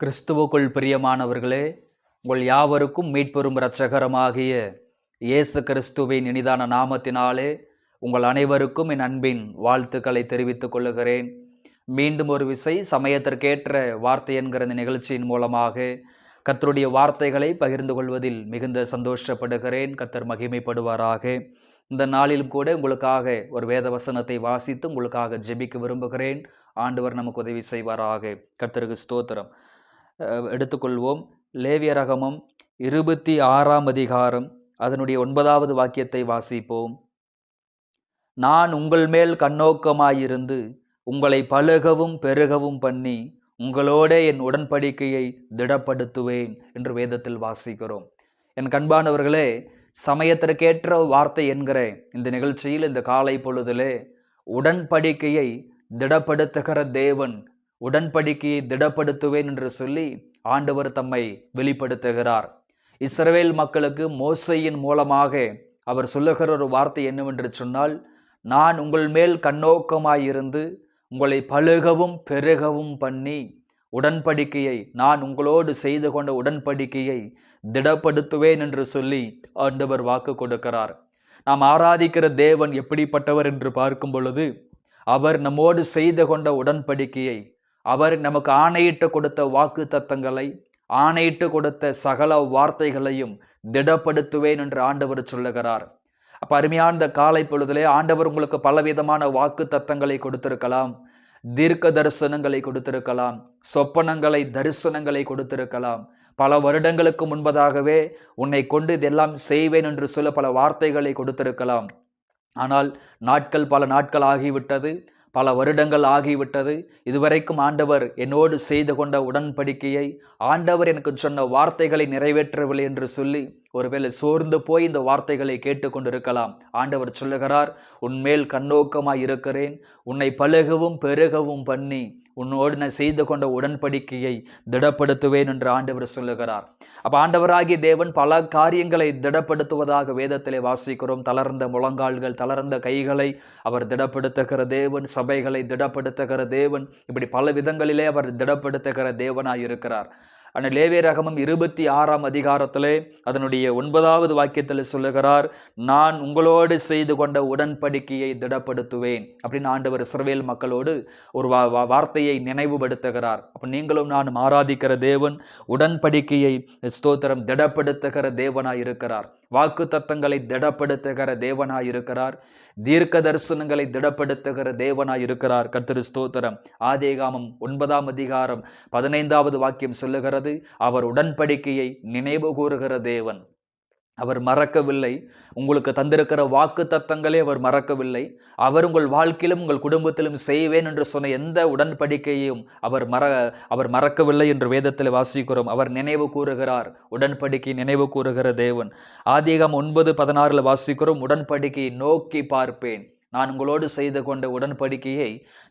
கிறிஸ்துவுக்குள் பிரியமானவர்களே, உங்கள் யாவருக்கும் மீட்பெரும் இரட்சகரமாகிய இயேசு கிறிஸ்துவின் இனிதான நாமத்தினாலே உங்கள் அனைவருக்கும் என் அன்பின் வாழ்த்துக்களை தெரிவித்துக் கொள்ளுகிறேன். மீண்டும் ஒரு விசை சமயத்திற்கேற்ற வார்த்தை என்கிற இந்த நிகழ்ச்சியின் மூலமாக கர்த்தருடைய வார்த்தைகளை பகிர்ந்து கொள்வதில் மிகுந்த சந்தோஷப்படுகிறேன். கர்த்தர் மகிமைப்படுவாராக. இந்த நாளிலும் கூட உங்களுக்காக ஒரு வேத வசனத்தை வாசித்து உங்களுக்காக ஜெபிக்க விரும்புகிறேன். ஆண்டவர் நமக்கு உதவி செய்வாராக. கர்த்தருக்கு ஸ்தோத்திரம். எடுத்துக்கொள்வோம். லேவியராகமம் 26ஆம் அதிகாரம் அதனுடைய 9வது வாக்கியத்தை வாசிப்போம். நான் உங்கள் மேல் கண்ணோக்கமாயிருந்து உங்களை பலுகவும் பெருகவும் பண்ணி உங்களோட என் உடன்படிக்கையை திடப்படுத்துவேன் என்று வேதத்தில் வாசிக்கிறோம். என் கண்பானவர்களே, சமயத்திற்கேற்ற வார்த்தை என்கிற இந்த நிகழ்ச்சியில் இந்த காலை பொழுதிலே உடன்படிக்கையை திடப்படுத்துகிற தேவன், உடன்படிக்கையை திடப்படுத்துவேன் என்று சொல்லி ஆண்டவர் தம்மை வெளிப்படுத்துகிறார். இஸ்ரவேல் மக்களுக்கு மோசேயின் மூலமாக அவர் சொல்லுகிற ஒரு வார்த்தை என்னவென்று சொன்னால், நான் உங்கள் மேல் கண்ணோக்கமாயிருந்து உங்களை பலுகவும் பெருகவும் பண்ணி உடன்படிக்கையை, நான் உங்களோடு செய்து கொண்ட உடன்படிக்கையை திடப்படுத்துவேன் என்று சொல்லி ஆண்டவர் வாக்கு கொடுக்கிறார். நாம் ஆராதிக்கிற தேவன் எப்படிப்பட்டவர் என்று பார்க்கும் பொழுது, அவர் நம்மோடு செய்து கொண்ட உடன்படிக்கையை, அவர் நமக்கு ஆணையிட்டு கொடுத்த வாக்கு தத்தங்களை, ஆணையிட்டு கொடுத்த சகல வார்த்தைகளையும் திடப்படுத்துவேன் என்று ஆண்டவர் சொல்லுகிறார். அப்போ அருமையான இந்த காலை பொழுதிலே ஆண்டவர் உங்களுக்கு பலவிதமான வாக்கு தத்தங்களை கொடுத்திருக்கலாம், தீர்க்க தரிசனங்களை கொடுத்திருக்கலாம், சொப்பனங்களை தரிசனங்களை கொடுத்திருக்கலாம். பல வருடங்களுக்கு முன்பதாகவே உன்னை கொண்டு இதெல்லாம் செய்வேன் என்று சொல்ல பல வார்த்தைகளை கொடுத்திருக்கலாம். ஆனால் பல நாட்கள் ஆகிவிட்டது, பல வருடங்கள் ஆகிவிட்டது. இதுவரைக்கும் ஆண்டவர் என்னோடு செய்து கொண்ட உடன்படிக்கையை, ஆண்டவர் எனக்கு சொன்ன வார்த்தைகளை நிறைவேற்றவில்லை என்று சொல்லி ஒருவேளை சோர்ந்து போய் இந்த வார்த்தைகளை கேட்டுக்கொண்டிருக்கலாம். ஆண்டவர் சொல்லுகிறார், உன்மேல் கண்ணோக்கமாய் இருக்கிறேன், உன்னை பலுகவும் பெருகவும் பண்ணி உன்னோடு நான் செய்து கொண்ட உடன்படிக்கையை திடப்படுத்துவேன் என்று ஆண்டவர் சொல்லுகிறார். அப்போ ஆண்டவராகிய தேவன் பல காரியங்களை திடப்படுத்துவதாக வேதத்திலே வாசிக்கிறோம். தளர்ந்த முழங்கால்கள், தளர்ந்த கைகளை அவர் திடப்படுத்துகிற தேவன், சபைகளை திடப்படுத்துகிற தேவன், இப்படி பல விதங்களிலே அவர் திடப்படுத்துகிற தேவனாய் இருக்கிறார். ஆனால் லேவியராகமம் 26ஆம் அதிகாரத்திலே அதனுடைய 9வது வாக்கியத்தில் சொல்லுகிறார், நான் உங்களோடு செய்து கொண்ட உடன்படிக்கையை திடப்படுத்துவேன் அப்படின்னு ஆண்டவர் இஸ்ரவேல் மக்களோடு ஒரு வார்த்தையை நினைவுபடுத்துகிறார். அப்போ நீங்களும் நானும் ஆராதிக்கிற தேவன் உடன்படிக்கையை ஸ்தோத்திரம் திடப்படுத்துகிற தேவனாய் இருக்கிறார். வாக்கு தத்தங்களை திடப்படுத்துகிற தேவனாய் இருக்கிறார். தீர்க்க தரிசனங்களை திடப்படுத்துகிற தேவனாய் இருக்கிறார். கர்த்தர் ஸ்தோத்திரம். ஆதியாகமம் 9ஆம் அதிகாரம் 15வது வாக்கியம் சொல்லுகிறது, அவர் உடன்படிக்கையை நினைவு கூறுகிற தேவன். அவர் மறக்கவில்லை. உங்களுக்கு தந்திருக்கிற வாக்கு தத்தங்களே அவர் மறக்கவில்லை. அவர் உங்கள் வாழ்க்கையிலும் உங்கள் குடும்பத்திலும் செய்வேன் என்று சொன்ன எந்த உடன்படிக்கையையும் அவர் மறக்கவில்லை என்று வேதத்தில் வாசிக்கிறோம். அவர் நினைவு கூறுகிறார், உடன்படிக்கை நினைவு கூறுகிற தேவன். ஆதியாகமம் 9:16 வாசிக்கிறோம், உடன்படிக்கையை நோக்கி பார்ப்பேன், நான் உங்களோடு செய்து கொண்ட உடன்படிக்கையை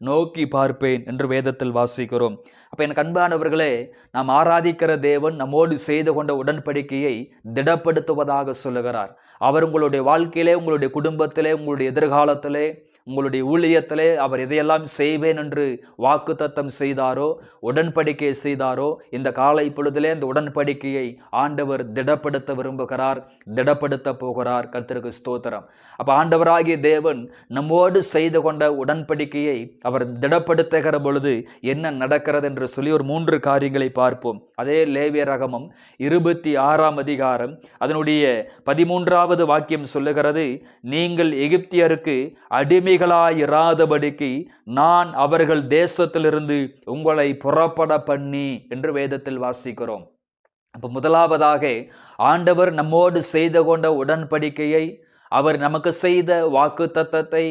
நோக்கி பார்ப்பேன் என்று வேதத்தில் வாசிக்கிறோம். அப்போ என் அன்பானவர்களே, நாம் ஆராதிக்கிற தேவன் நம்மோடு செய்து கொண்ட உடன்படிக்கையை திடப்படுத்துவதாக சொல்லுகிறார். அவர் உங்களுடைய வாழ்க்கையிலே, உங்களுடைய குடும்பத்திலே, உங்களுடைய எதிர்காலத்திலே, உங்களுடைய ஊழியத்திலே அவர் எதையெல்லாம் செய்வேன் என்று வாக்கு தத்தம் செய்தாரோ, உடன்படிக்கை செய்தாரோ, இந்த காலை பொழுதிலே இந்த உடன்படிக்கையை ஆண்டவர் திடப்படுத்த விரும்புகிறார், திடப்படுத்த போகிறார். கர்த்தருக்கு ஸ்தோத்திரம். அப்போ ஆண்டவராகிய தேவன் நம்மோடு செய்து கொண்ட உடன்படிக்கையை அவர் திடப்படுத்துகிற பொழுது என்ன நடக்கிறது என்று சொல்லி ஒரு 3 காரியங்களை பார்ப்போம். அதே லேவியராகமம் 26ஆம் அதிகாரம் அதனுடைய 13வது வாக்கியம் சொல்லுகிறது, நீங்கள் எகிப்தியருக்கு அடிமைகளாயிராதபடிக்கு நான் அவர்கள் தேசத்திலிருந்து உங்களை புறப்பட பண்ணி என்று வேதத்தில் வாசிக்கிறோம். அப்போ முதலாவதாக ஆண்டவர் நம்மோடு செய்து கொண்ட உடன்படிக்கையை, அவர் நமக்கு செய்த வாக்கு தத்தத்தை,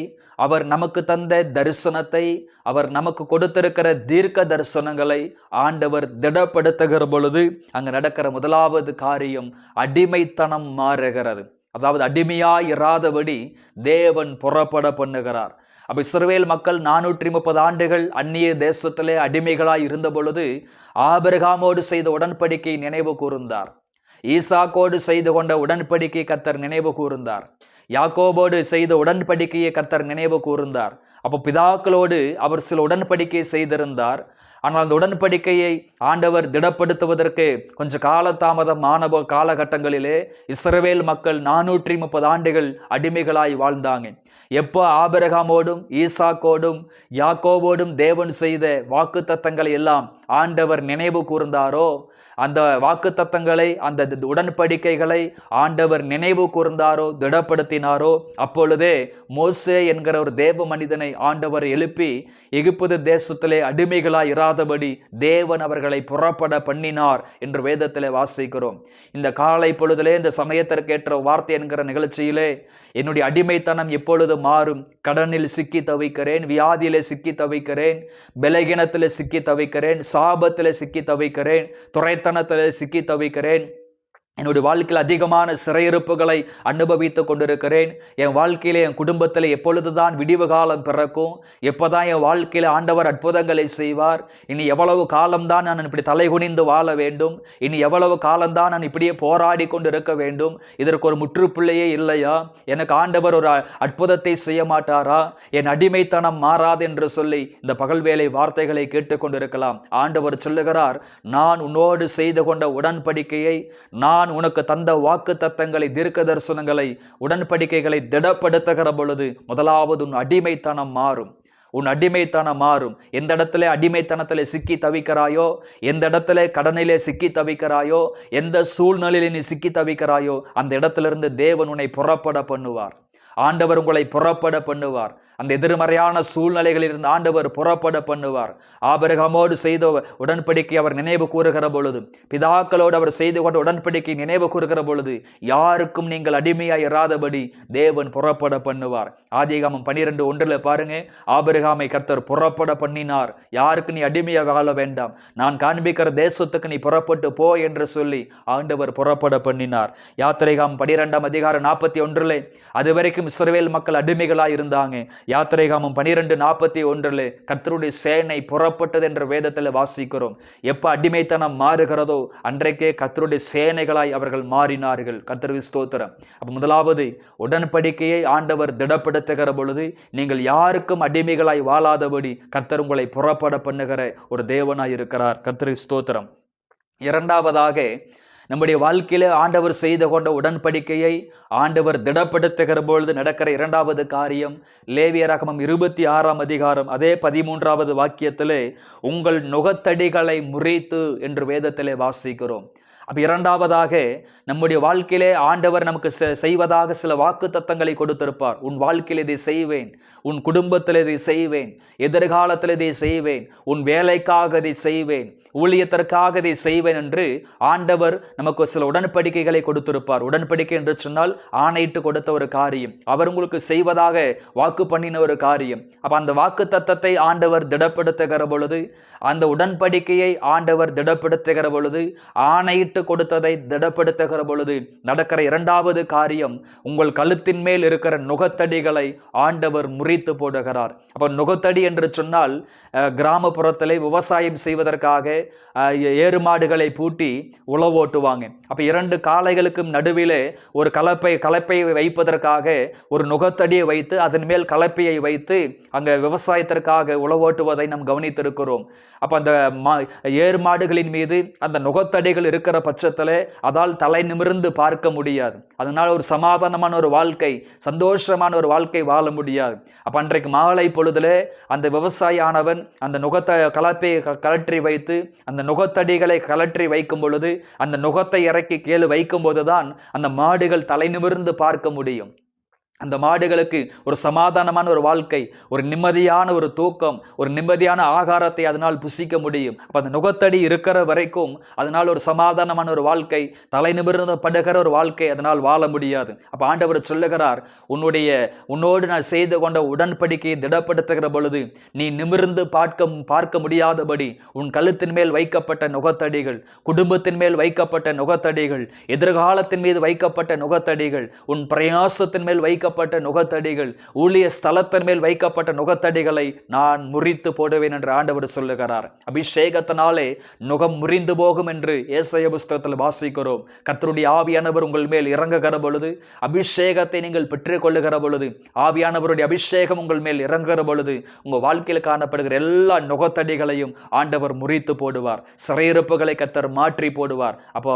அவர் நமக்கு தந்த தரிசனத்தை, அவர் நமக்கு கொடுத்திருக்கிற தீர்க்க தரிசனங்களை ஆண்டவர் திடப்படுத்துகிற பொழுது அங்கு நடக்கிற முதலாவது காரியம் அடிமைத்தனம் மாறுகிறது. அதாவது அடிமையாய் இராதபடி தேவன் புறப்பட பண்ணுகிறார். அப்போ இஸ்ரவேல் மக்கள் 430 ஆண்டுகள் அந்நிய தேசத்திலே அடிமைகளாய் இருந்த பொழுது ஆபிரகாமோடு செய்த உடன்படிக்கை நினைவு கூர்ந்தார். ஈசாக்கோடு செய்து கொண்ட உடன்படிக்கை கர்த்தர் நினைவு கூர்ந்தார். யாக்கோபோடு செய்த உடன்படிக்கையை கர்த்தர் நினைவு கூர்ந்தார். அப்போ பிதாக்களோடு அவர் சில உடன்படிக்கை செய்திருந்தார். ஆனால் அந்த உடன்படிக்கையை ஆண்டவர் திடப்படுத்துவதற்கு கொஞ்சம் காலதாமதம் ஆன காலகட்டங்களிலே இஸ்ரவேல் மக்கள் 430 ஆண்டுகள் அடிமைகளாய் வாழ்ந்தாங்க. எப்போ ஆபிரகாமோடும் ஈசாக்கோடும் யாக்கோவோடும் தேவன் செய்த வாக்கு தத்தங்களை எல்லாம் ஆண்டவர் நினைவு கூர்ந்தாரோ, அந்த வாக்கு தத்தங்களை, அந்த உடன்படிக்கைகளை ஆண்டவர் நினைவு கூர்ந்தாரோ, திடப்படுத்தினாரோ, அப்பொழுதே மோசே என்கிற ஒரு தேவ மனிதனை ஆண்டவர் எழுப்பி எகிப்து தேசத்திலே அடிமைகளாய் இராதபடி தேவன் அவர்களை புறப்பட பண்ணினார் என்று வேதத்திலே வாசிக்கிறோம். இந்த காலை பொழுதிலே இந்த சமயத்திற்கேற்ற வார்த்தை என்கிற நிகழ்ச்சியிலே என்னுடைய அடிமைத்தனம் எப்பொழுது மாறும்? கடனில் சிக்கி தவிக்கிறேன், வியாதியிலே சிக்கி தவிக்கிறேன், பலகீனத்திலே சிக்கி தவிக்கிறேன், சாபத்திலே சிக்கி தவிக்கிறேன், துரைத்தனத்திலே சிக்கி தவிக்கிறேன், என்னுடைய வாழ்க்கையில் அதிகமான சிறையிருப்புகளை அனுபவித்து கொண்டிருக்கிறேன். என் வாழ்க்கையில், என் குடும்பத்தில் எப்பொழுது தான் விடிவு காலம் பிறக்கும்? எப்போதான் என் வாழ்க்கையில் ஆண்டவர் அற்புதங்களை செய்வார்? இனி எவ்வளவு காலம்தான் நான் இப்படி தலைகுனிந்து வாழ வேண்டும்? இனி எவ்வளவு காலம்தான் நான் இப்படியே போராடி கொண்டு இருக்க வேண்டும்? இதற்கு ஒரு முற்றுப்புள்ளியே இல்லையா? எனக்கு ஆண்டவர் ஒரு அற்புதத்தை செய்ய மாட்டாரா? என் அடிமைத்தனம் மாறாது என்று சொல்லி இந்த பகல்வேளை வார்த்தைகளை கேட்டுக்கொண்டிருக்கலாம். ஆண்டவர் சொல்லுகிறார், நான் உன்னோடு செய்து கொண்ட உடன்படிக்கையை, நான் உனக்கு தந்த வாக்கு தத்தங்களை, தீர்க்க தரிசனங்களை, உடன்படிக்கைகளை திடப்படுத்துகிற பொழுது முதலாவது உன் அடிமைத்தனம் மாறும். உன் அடிமைத்தனம் மாறும். எந்த இடத்துல அடிமைத்தனத்திலே சிக்கி தவிக்கிறாயோ, எந்த இடத்துல கடனிலே சிக்கி தவிக்கிறாயோ, எந்த சூழ்நிலையிலே நீ சிக்கி தவிக்கிறாயோ, அந்த இடத்திலிருந்து தேவன் உன்னை புறப்பட பண்ணுவார். ஆண்டவர் உங்களை புறப்பட பண்ணுவார். அந்த எதிர்மறையான சூழ்நிலைகளில் இருந்து ஆண்டவர் புறப்பட பண்ணுவார். ஆபிரகாமோடு செய்த உடன்படிக்கை அவர் நினைவு கூறுகிற பொழுது, பிதாக்களோடு அவர் செய்து கொண்ட உடன்படிக்கை நினைவு கூறுகிற பொழுது, யாருக்கும் நீங்கள் அடிமையாய் இராதபடி தேவன் புறப்பட பண்ணுவார். ஆதியாகமம் 12:1 பாருங்க, ஆபிரகாமை கர்த்தர் புறப்பட பண்ணினார். யாருக்கு நீ அடிமையாக வாழ வேண்டாம், நான் காண்பிக்கிற தேசத்துக்கு நீ புறப்பட்டு போ என்று சொல்லி ஆண்டவர் புறப்பட பண்ணினார். யாத்திரைகாம் 12:41 அதுவரைக்கும் இஸ்ரவேல் மக்கள் அடிமைகளாய் இருந்தாங்க. யாத்திரைகாமம் 12:41 கர்த்தருடைய சேனை புறப்பட்டது என்ற வேதத்தில் வாசிக்கிறோம். எப்ப அடிமைத்தனம் மாறுகிறதோ அன்றைக்கே கர்த்தருடைய சேனைகளாய் அவர்கள் மாறினார்கள். கர்த்தருக்கு ஸ்தோத்திரம். அப்ப முதலாவது உடன்படிக்கையை ஆண்டவர் திடப்படுத்துகிற பொழுது நீங்கள் யாருக்கும் அடிமைகளாய் வாழாதபடி கர்த்தர் உங்களை புறப்பட பண்ணுகிற ஒரு தேவனாய் இருக்கிறார். கர்த்தருக்கு ஸ்தோத்திரம். இரண்டாவதாக, நம்முடைய வாழ்க்கையில ஆண்டவர் செய்து கொண்ட உடன்படிக்கையை ஆண்டவர் திடப்படுத்துகிற பொழுது நடக்கிற இரண்டாவது காரியம், லேவியராகமம் 26 அதே 13 வாக்கியத்திலே, உங்கள் நுகத்தடிகளை முறித்து என்று வேதத்திலே வாசிக்கிறோம். அப்போ இரண்டாவதாக, நம்முடைய வாழ்க்கையிலே ஆண்டவர் நமக்கு செய்வதாக சில வாக்கு தத்தங்களை கொடுத்திருப்பார். உன் வாழ்க்கையில் இதை செய்வேன், உன் குடும்பத்தில் இதை செய்வேன், எதிர்காலத்தில் இதை செய்வேன், உன் வேலைக்காக இதை செய்வேன், ஊழியத்திற்காக இதை செய்வேன் என்று ஆண்டவர் நமக்கு சில உடன்படிக்கைகளை கொடுத்திருப்பார். உடன்படிக்கை என்று சொன்னால் ஆணையிட்டு கொடுத்த ஒரு காரியம், அவர் உங்களுக்கு செய்வதாக வாக்கு பண்ணின ஒரு காரியம். அப்போ அந்த வாக்கு தத்தத்தை ஆண்டவர் திடப்படுத்துகிற பொழுது, அந்த உடன்படிக்கையை ஆண்டவர் திடப்படுத்துகிற பொழுது, ஆணையிட்டு கொடுத்ததை திடப்படுத்துகிற பொழுது நடக்கிற இரண்டாவது காரியம், உங்கள் கழுத்தின் மேல் இருக்கிற நுகத்தடிகளை ஆண்டவர் முறித்து போடுகிறார். அப்போ நுகத்தடி என்று சொன்னால், கிராமப்புறத்திலே விவசாயம் செய்வதற்காக ஏறு மாடுகளை பூட்டி உழவோட்டுவாங்க. அப்போ இரண்டு காளைகளுக்கும் நடுவிலே ஒரு கலப்பையை வைப்பதற்காக ஒரு நுகத்தடியை வைத்து அதன் மேல் கலப்பையை வைத்து அங்கே விவசாயத்திற்காக உழவோட்டுவதை நாம் கவனித்திருக்கிறோம். அப்போ அந்த ஏறு மாடுகளின் மீது அந்த நுகத்தடிகள் இருக்கிற பட்சத்தில் அதால் தலை நிமிர்ந்து பார்க்க முடியாது. அதனால் ஒரு சமாதானமான ஒரு வாழ்க்கை, சந்தோஷமான ஒரு வாழ்க்கை வாழ முடியாது. அப்போ அன்றைக்கு மாலை பொழுதிலே அந்த விவசாயியானவன் அந்த கலப்பையை கலற்றி வைத்து அந்த நுகத்தடிகளை கலற்றி வைக்கும் பொழுது, அந்த நுகத்தை இறக்கி கீழே வைக்கும் போதுதான் அந்த மாடுகள் தலை நிமிர்ந்து பார்க்க முடியும். அந்த மாடுகளுக்கு ஒரு சமாதானமான ஒரு வாழ்க்கை, ஒரு நிம்மதியான ஒரு தூக்கம், ஒரு நிம்மதியான ஆகாரத்தை அதனால் புசிக்க முடியும். அப்போ அந்த நுகத்தடி இருக்கிற வரைக்கும் அதனால் ஒரு சமாதானமான ஒரு வாழ்க்கை, தலை நிமிர்ந்து படுகிற ஒரு வாழ்க்கை அதனால் வாழ முடியாது. அப்போ ஆண்டவர் சொல்லுகிறார், உன்னோடு நான் செய்து கொண்ட உடன்படிக்கையை திடப்படுத்துகிற பொழுது நீ நிமிர்ந்து பார்க்க முடியாதபடி உன் கழுத்தின் மேல் வைக்கப்பட்ட நுகத்தடிகள், குடும்பத்தின் மேல் வைக்கப்பட்ட நுகத்தடிகள், எதிர்காலத்தின் மீது வைக்கப்பட்ட நுகத்தடிகள், உன் பிரயாசத்தின் மேல் வைக்கப்பட்ட வைக்கப்பட்ட நுகத்தடிகள், ஊழிய ஸ்தலத்தின் மேல் வைக்கப்பட்ட நுகத்தடிகளை நான் முறித்து போடுவேன் என்று ஆண்டவர் சொல்லுகிறார். அபிஷேகத்தினாலே நுகம் முறிந்து போகும் என்று ஏசாயா புஸ்தகத்தில் வாசிக்கிறோம். கர்த்தருடைய ஆவியானவர் உங்கள் மேல் இறங்குகிற பொழுது, அபிஷேகத்தை நீங்கள் பெற்றுக்கொள்ளுகிற பொழுது, ஆவியானவருடைய அபிஷேகம் உங்கள் மேல் இறங்குகிற பொழுது, உங்கள் வாழ்க்கையில் காணப்படுகிற எல்லா நுகத்தடிகளையும் ஆண்டவர் முறித்து போடுவார். சிறையிருப்புகளை கர்த்தர் மாற்றி போடுவார். அப்போ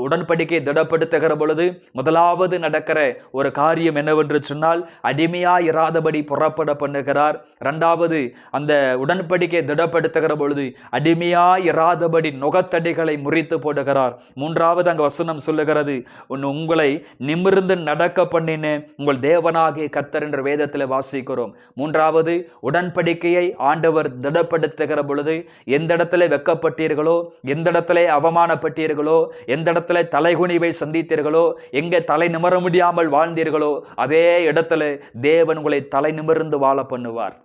உடன்படிக்கையை திடப்படுத்துகிற பொழுது முதலாவது நடக்கிற ஒரு காரியம் என்னவென்று சொன்னால், அடிமையாய் இராதபடி புறப்பட பண்ணுகிறார். இரண்டாவது, அந்த உடன்படிக்கையை திடப்படுத்துகிற பொழுது அடிமையாய் இராதபடி நுகத்தடிகளை முறித்து போடுகிறார். மூன்றாவது அங்க வசனம் சொல்லுகிறது, உங்களை நிமிர்ந்து நடக்க பண்ணின உங்கள் தேவனாகிய கர்த்தர் என்ற வேதத்தில் வாசிக்கிறோம். மூன்றாவது, உடன்படிக்கையை ஆண்டவர் திடப்படுத்துகிற பொழுது எந்த இடத்துல வெக்கப்பட்டீர்களோ, எந்த இடத்துல அவமானப்பட்டீர்களோ, எந்த இடத்துல தலைகுனிவை சந்தித்தீர்களோ, எங்கே தலை நிமிர முடியாமல் வாழ்ந்தீர்களோ, அதே இடத்துல தேவன் உங்களை தலை நிமிர்ந்து வாழ பண்ணுவார்.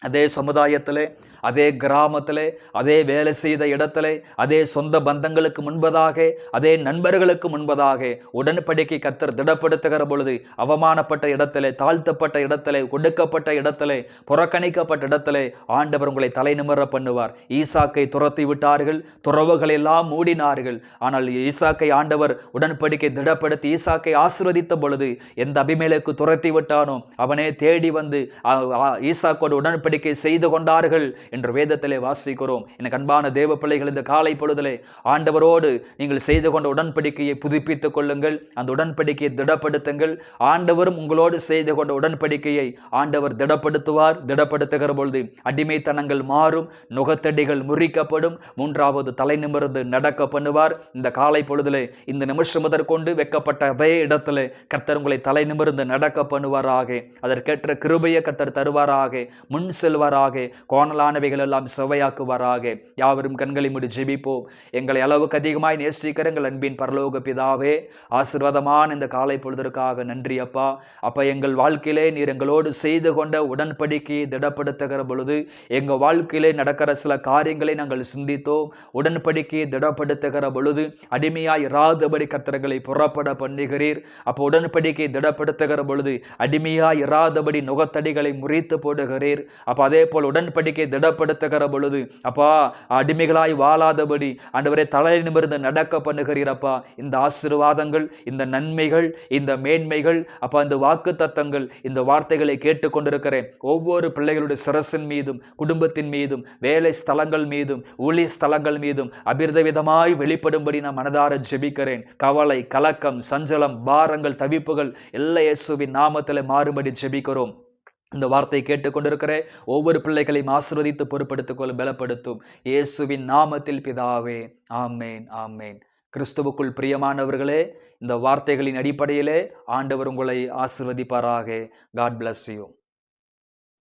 அதே சமுதாயத்திலே, அதே கிராமத்திலே, அதே வேலை செய்த இடத்திலே, அதே சொந்த பந்தங்களுக்கு முன்பதாக, அதே நண்பர்களுக்கு முன்பதாக உடன்படிக்கை கர்த்தர் திடப்படுத்துகிற பொழுது அவமானப்பட்ட இடத்திலே, தாழ்த்தப்பட்ட இடத்திலே, ஒடுக்கப்பட்ட இடத்திலே, புறக்கணிக்கப்பட்ட இடத்திலே ஆண்டவர் உங்களை தலை நிமிர பண்ணுவார். ஈசாக்கை துரத்தி விட்டார்கள், துறவுகள் எல்லாம் மூடினார்கள். ஆனால் ஈசாக்கை ஆண்டவர் உடன்படிக்கை திடப்படுத்தி ஈசாக்கை ஆசீர்வதித்த பொழுது எந்த அபிமெலேக்கு துரத்தி விட்டானோ அவனே தேடி வந்து ஈசாக்கோடு உடன்படிக்கை செய்து கொண்டார்கள் என்று வேதத்திலே வாசிக்கிறோம். எனக்கு அன்பான தேவ பிள்ளைகள், இந்த காலை பொழுதிலே ஆண்டவரோடு நீங்கள் செய்து கொண்ட உடன்படிக்கையை புதுப்பித்துக் கொள்ளுங்கள். அந்த உடன்படிக்கையை திடப்படுத்துங்கள். ஆண்டவரும் உங்களோடு செய்து கொண்ட உடன்படிக்கையை ஆண்டவர் திடப்படுத்துவார். திடப்படுத்துகிற பொழுது அடிமைத்தனங்கள் மாறும், நுகத்தடிகள் முறிக்கப்படும். மூன்றாவது, தலை நிமிர்ந்து நடக்க பண்ணுவார். இந்த காலை பொழுதிலே இந்த நிமிஷம் முதற்கொண்டு வைக்கப்பட்ட அதே இடத்துல கர்த்தர் உங்களை தலை நிமிர்ந்து நடக்க பண்ணுவாராக. அதற்கேற்ற கிருபையை கர்த்தர் தருவாராக. முன் செல்வாராக. கோணலானவைகள் எல்லாம் செவையாக்குவாராக. யாவரும் கண்களை மூடி ஜெபிப்போம். எங்களை அளவுக்கு அதிகமாய் நேசிக்கிற எங்கள் அன்பின் பரலோக பிதாவே, ஆசீர்வாதமான இந்த காலை பொழுதற்காக நன்றி அப்பா. அப்பா, எங்கள் வாழ்க்கையிலே நீர் எங்களோடு செய்து கொண்ட உடன்படிக்கையை திடப்படுத்துகிற பொழுது எங்கள் வாழ்க்கையிலே நடக்கிற சில காரியங்களை நாங்கள் சிந்தித்தோம். உடன்படிக்கையை திடப்படுத்துகிற பொழுது அடிமையாய் இராதபடி கர்த்தர்களை புறப்பட பண்ணுகிறீர். அப்போ உடன்படிக்கையை திடப்படுத்துகிற பொழுது அடிமையாய் இராதபடி நுகத்தடிகளை முறித்து போடுகிறீர். அப்போ அதே போல் உடன்படிக்கை திடப்படுத்துகிற பொழுது அப்பா, அடிமைகளாய் வாழாதபடி ஆண்டவரே தலை நிமிர்ந்து நடக்க பண்ணுகிறீரப்பா. இந்த ஆசீர்வாதங்கள், இந்த நன்மைகள், இந்த மேன்மைகள் அப்பா, இந்த வாக்கு தத்தங்கள், இந்த வார்த்தைகளை கேட்டுக்கொண்டிருக்கிறேன் ஒவ்வொரு பிள்ளைகளுடைய சிரசின் மீதும், குடும்பத்தின் மீதும், வேலை ஸ்தலங்கள் மீதும், ஊழிய ஸ்தலங்கள் மீதும் அபிர்த விதமாய் வெளிப்படும்படி நான் மனதார ஜெபிக்கிறேன். கவலை, கலக்கம், சஞ்சலம், பாரங்கள், தவிப்புகள் எல்லா இயேசுவின் நாமத்தில் மாறும்படி ஜெபிக்கிறோம். இந்த வார்த்தை கேட்டுக்கொண்டிருக்கிற ஒவ்வொரு பிள்ளைகளையும் ஆசீர்வதித்து பொறுப்படுத்திக் கொள்ள பலப்படுத்தும் இயேசுவின் நாமத்தில் பிதாவே, ஆமேன், ஆமேன். கிறிஸ்துவுக்குள் பிரியமானவர்களே, இந்த வார்த்தைகளின் அடிப்படையிலே ஆண்டவர் உங்களை ஆசீர்வதிப்பாராக. God bless you.